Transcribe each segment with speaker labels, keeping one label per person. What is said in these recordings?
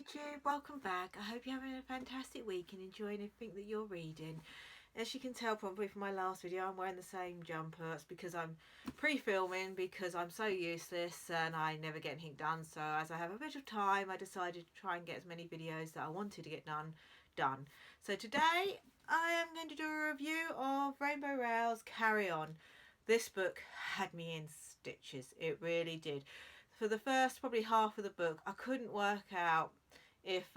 Speaker 1: YouTube, welcome back. I hope you're having a fantastic week and enjoying everything that you're reading. As you can tell probably from my last video, I'm wearing the same jumper. It's because I'm pre-filming because I'm so useless and I never get anything done. So as I have a bit of time, I decided to try and get as many videos that I wanted to get done. So today I am going to do a review of Rainbow Rowell's Carry On. This book had me in stitches. It really did. For the first probably half of the book, I couldn't work out if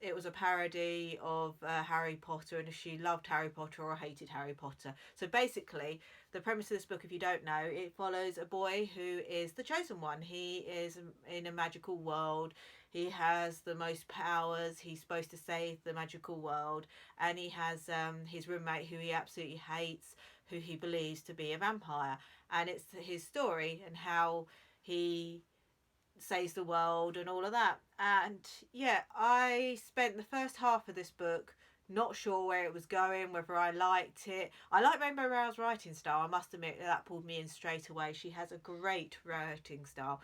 Speaker 1: it was a parody of Harry Potter and if she loved Harry Potter or hated Harry Potter. So basically, the premise of this book, if you don't know, it follows a boy who is the chosen one. He is in a magical world. He has the most powers. He's supposed to save the magical world. And he has his roommate who he absolutely hates, who he believes to be a vampire. And it's his story and how he saves the world and all of that. And yeah, I spent the first half of this book not sure where it was going, whether I liked it. I like Rainbow Rowell's writing style. I must admit that pulled me in straight away. She has a great writing style.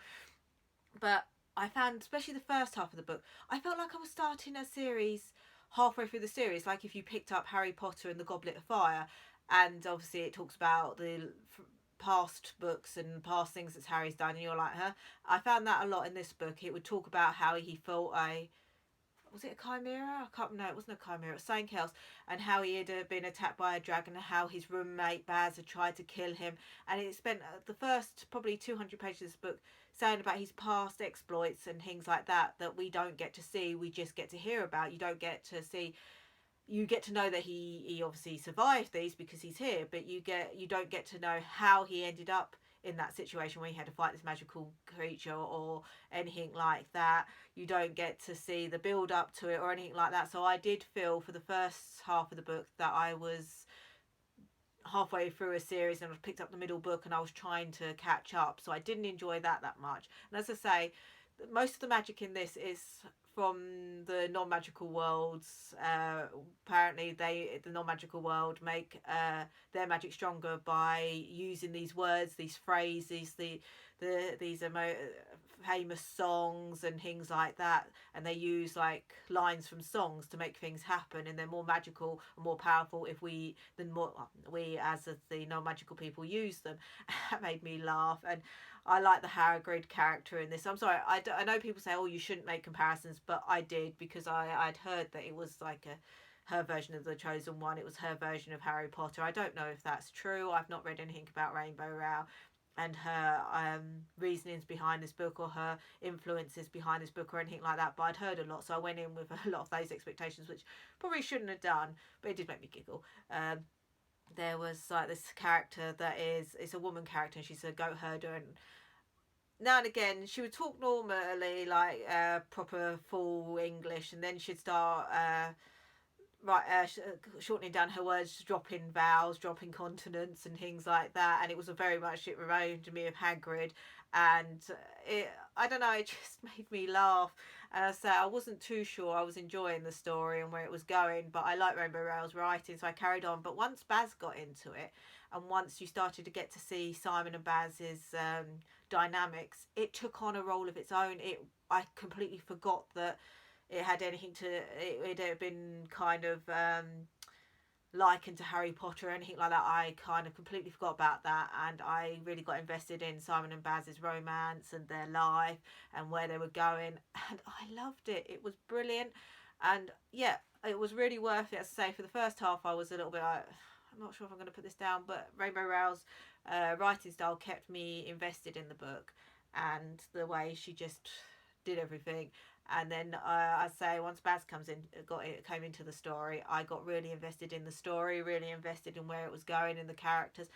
Speaker 1: But I found, especially the first half of the book, I felt like I was starting a series halfway through the series. Like if you picked up Harry Potter and the Goblet of Fire, and obviously it talks about the past books and past things that Harry's done, and you're like, huh? I found that a lot in this book. It would talk about how he fought was it a chimera? I can't know. It wasn't a chimera. It was something else. And how he had been attacked by a dragon and how his roommate Baz had tried to kill him. And it spent the first probably 200 pages of this book saying about his past exploits and things like that we don't get to see. We just get to hear about. You don't get to see. You get to know that he obviously survived these because he's here, but you don't get to know how he ended up in that situation where he had to fight this magical creature or anything like that. You don't get to see the build up to it or anything like that. So I did feel for the first half of the book that I was halfway through a series and I picked up the middle book and I was trying to catch up. So I didn't enjoy that much. And as I say, most of the magic in this is from the non-magical worlds. Apparently the non-magical world make their magic stronger by using these words, these phrases, these famous songs and things like that, and they use like lines from songs to make things happen, and they're more magical and more powerful if we as the non-magical people use them. That made me laugh. And I like the Hagrid character in this. I'm sorry, I know people say, oh, you shouldn't make comparisons, but I did, because I'd heard that it was like her version of the chosen one. It was her version of Harry Potter. I don't know if that's true. I've not read anything about Rainbow Rowell and her reasonings behind this book or her influences behind this book or anything like that, but I'd heard a lot, so I went in with a lot of those expectations, which probably shouldn't have done, but it did make me giggle. There was like this character that it's a woman character, and she's a goat herder, and now and again she would talk normally like proper full English, and then she'd start shortening down her words, dropping vowels, dropping consonants and things like that, and it was very much, it reminded me of Hagrid, and I don't know, it just made me laugh. And I say I wasn't too sure I was enjoying the story and where it was going, but I like Rainbow Rowell's writing, so I carried on. But once Baz got into it, and once you started to get to see Simon and Baz's dynamics, it took on a role of its own. I completely forgot that it had anything to it had been kind of likened to Harry Potter or anything like that. I kind of completely forgot about that, and I really got invested in Simon and Baz's romance and their life and where they were going, and I loved it. It was brilliant, and yeah, it was really worth it. As I say, for the first half I was a little bit like, I'm not sure if I'm going to put this down, but Rainbow Rowell's writing style kept me invested in the book, and the way she just did everything. And then I say once Baz came into the story, I got really invested in the story, really invested in where it was going and the characters.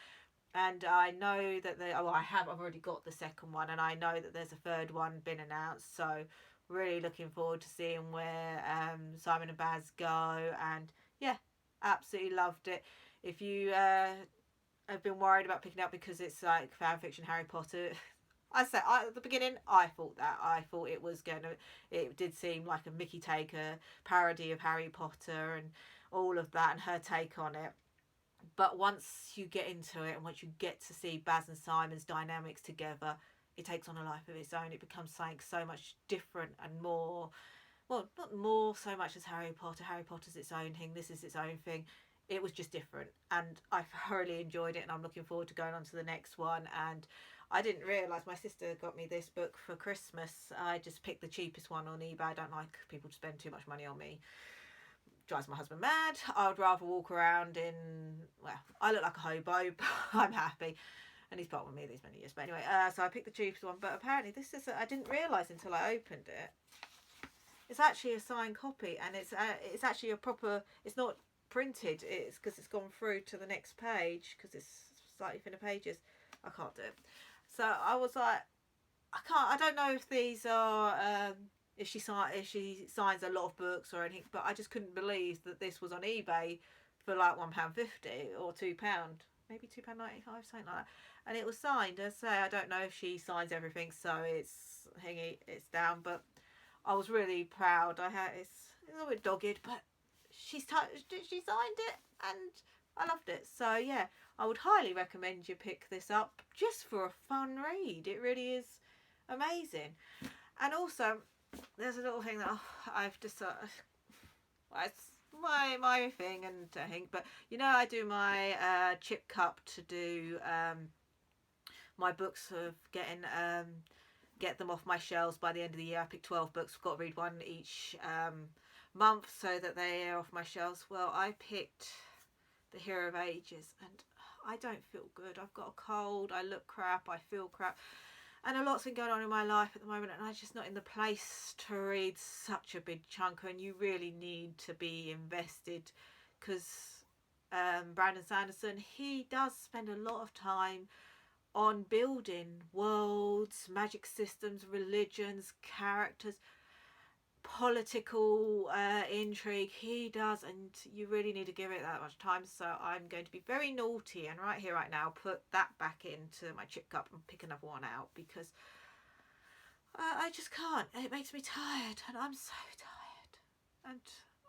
Speaker 1: And I know that I've already got the second one, and I know that there's a third one been announced. So really looking forward to seeing where Simon and Baz go. And yeah, absolutely loved it. If you have been worried about picking up because it's like fan fiction Harry Potter, at the beginning, I thought it did seem like a Mickey Taker parody of Harry Potter and all of that and her take on it. But once you get into it and once you get to see Baz and Simon's dynamics together, it takes on a life of its own. It becomes something so much different and more so much as Harry Potter. Harry Potter's its own thing. This is its own thing. It was just different, and I thoroughly enjoyed it, and I'm looking forward to going on to the next one. And I didn't realise my sister got me this book for Christmas. I just picked the cheapest one on eBay. I don't like people to spend too much money on me. Drives my husband mad. I would rather walk around in, well, I look like a hobo, but I'm happy. And he's part with me these many years. But anyway, so I picked the cheapest one. But apparently this is, I didn't realise until I opened it. It's actually a signed copy, and it's actually a proper, it's not printed. It's because it's gone through to the next page, because it's slightly thinner pages. I can't do it. So I was like, I don't know if these are, if she signs a lot of books or anything, but I just couldn't believe that this was on eBay for like £1.50 or £2, maybe £2.95, something like that. And it was signed. As I say, I don't know if she signs everything, so it's down. But I was really proud. It's a little bit dogged, but she signed it, and I loved it. So yeah, I would highly recommend you pick this up just for a fun read. It really is amazing. And also, there's a little thing that I've decided, it's my thing and thing, but you know, I do my chip cup to do my books of get them off my shelves by the end of the year. I pick 12 books. I've got to read one each month so that they are off my shelves. Well, I picked The Hero of Ages, and I don't feel good. I've got a cold, I look crap, I feel crap, and a lot's been going on in my life at the moment, and I'm just not in the place to read such a big chunk. And you really need to be invested, because Brandon Sanderson, he does spend a lot of time on building worlds, magic systems, religions, characters, political intrigue. He does, and you really need to give it that much time. So I'm going to be very naughty, and right here, right now, put that back into my chip cup and pick another one out, because I just can't. It makes me tired, and I'm so tired. And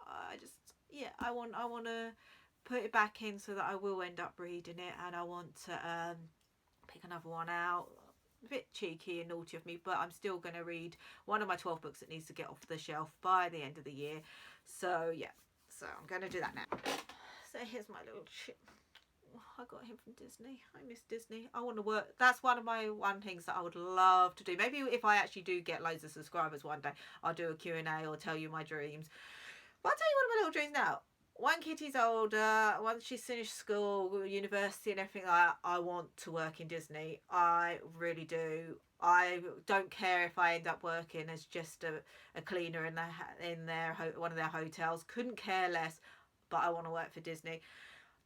Speaker 1: I just, yeah, I want to put it back in so that I will end up reading it, and I want to pick another one out. A bit cheeky and naughty of me, but I'm still going to read one of my 12 books that needs to get off the shelf by the end of the year. So yeah, so I'm going to do that now. So here's my little chip. I got him from Disney. I miss Disney. I want to work. That's one of my things that I would love to do. Maybe if I actually do get loads of subscribers one day, I'll do a Q&A or tell you my dreams. But I'll tell you one of my little dreams now. When Kitty's older, once she's finished school, university and everything like that, I want to work in Disney. I really do. I don't care if I end up working as just a cleaner in one of their hotels. Couldn't care less, but I want to work for Disney.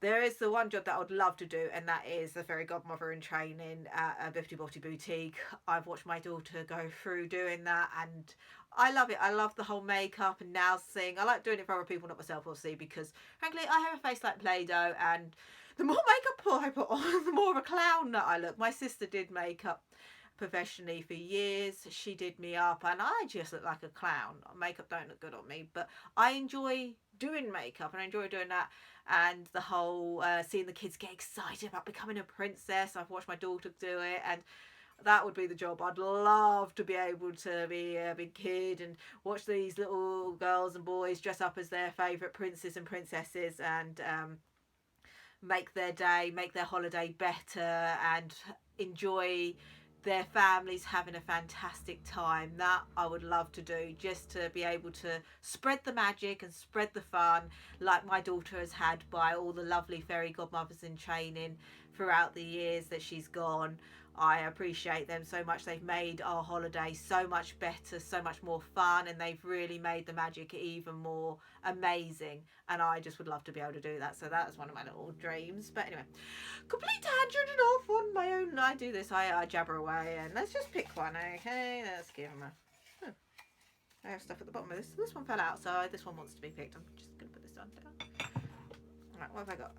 Speaker 1: There is the one job that I would love to do, and that is the fairy godmother in training at a Biffy Botti boutique. I've watched my daughter go through doing that, and I love it. I love the whole makeup and nails thing. I like doing it for other people, not myself, obviously, because frankly, I have a face like Play-Doh, and the more makeup I put on, the more of a clown that I look. My sister did makeup professionally for years. She did me up, and I just look like a clown. Makeup don't look good on me, but I enjoy doing makeup, and I enjoy doing that. And the whole seeing the kids get excited about becoming a princess. I've watched my daughter do it, and that would be the job. I'd love to be able to be a big kid and watch these little girls and boys dress up as their favourite princes and princesses, and make their day, make their holiday better, and enjoy their families having a fantastic time. That I would love to do, just to be able to spread the magic and spread the fun like my daughter has had by all the lovely fairy godmothers in training throughout the years that she's gone. I appreciate them so much. They've made our holiday so much better, so much more fun, and they've really made the magic even more amazing, and I just would love to be able to do that. So that's one of my little dreams. But anyway, complete tangent and off on my own. I do this, I jabber away, and let's just pick one. Okay, let's give them a I have stuff at the bottom of this one fell out, so this one wants to be picked. I'm just gonna put this one down. Right, what have I got?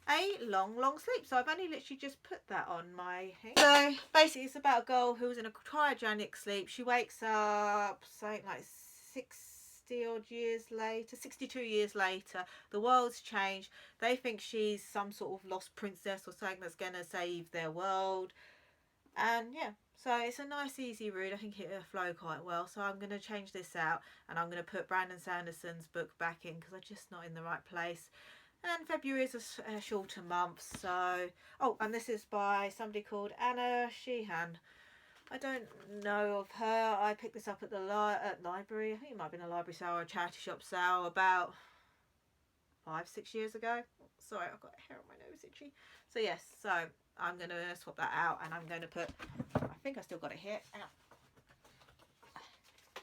Speaker 1: A long sleep. So I've only literally just put that on my thing. So basically it's about a girl who's in a cryogenic sleep. She wakes up something like 60 odd years later, 62 years later. The world's changed. They think she's some sort of lost princess or something that's going to save their world. And yeah, So it's a nice easy read. I think it'll flow quite well. So I'm going to change this out and I'm going to put Brandon Sanderson's book back in because I'm just not in the right place. And February is a shorter month. So, oh, and this is by somebody called Anna Sheehan. I don't know of her. I picked this up at the library. I think it might have been a library sale or a charity shop sale about 5-6 years ago. Sorry, I've got hair on my nose itchy. So yes, so I'm going to swap that out and I'm going to put, I think I still got it here.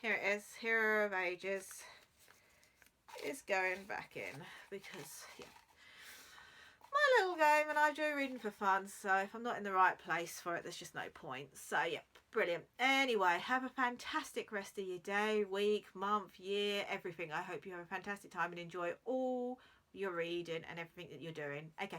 Speaker 1: Here it is, Hero of Ages is going back in because, yeah, my little game, and I do reading for fun, so if I'm not in the right place for it, there's just no point. So yeah, brilliant. Anyway, have a fantastic rest of your day, week, month, year, everything. I hope you have a fantastic time and enjoy all your reading and everything that you're doing. Okay.